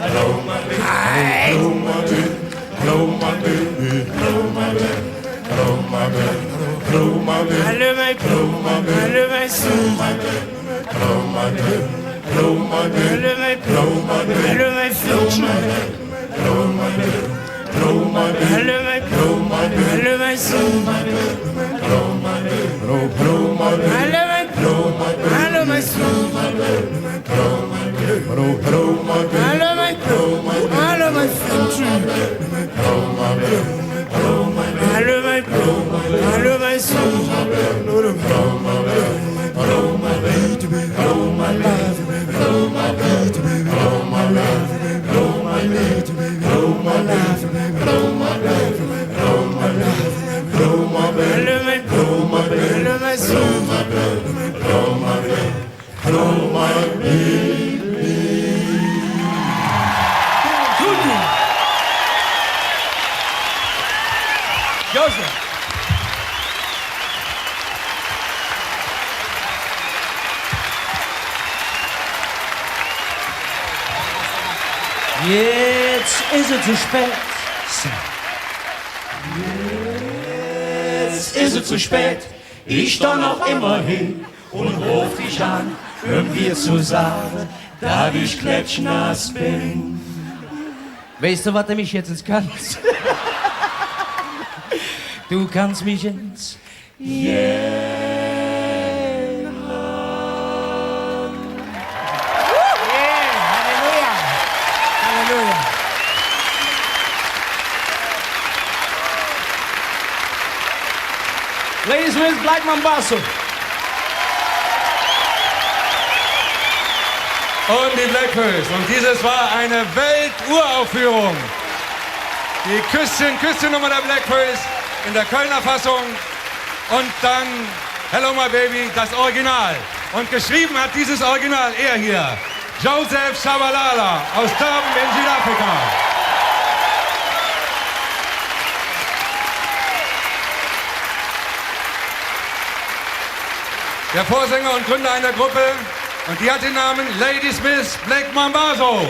Blow my baby, blow my baby, blow my baby, blow my baby, blow my baby, blow my baby, Alle mein blow my baby, Alle mein Sohn blow my baby, blow my baby, Alle mein blow my baby, Alle mein Sohn blow my baby, blow my baby, Alle mein blow my baby, Alle mein Sohn blow my baby, blow my baby, Alle mein Alle mein Sohn blow my baby, Alle mein Alle mein Sohn blow my baby, Alle mein Alle mein Sohn Alle mein Alle mein Sohn Joseph. Jetzt ist es zu spät. Jetzt ist es zu spät, ich doch noch immer hin und ruf dich an, um dir zu sagen, dass ich klatschnass bin. Weißt du, was du mich jetzt ins kannst? Du kannst mich ins Halleluja Halleluja Ladies with Black Mambazo. Und die Blackbirds. Und dieses war eine Welturaufführung. Die Küsschen-Küsschen-Nummer der Blackbirds in der Kölner Fassung. Und dann Hello My Baby, das Original. Und geschrieben hat dieses Original er hier, Joseph Shabalala aus Durban in Südafrika. Der Vorsänger und Gründer einer Gruppe, und die hat den Namen Lady Smith Black Mambazo.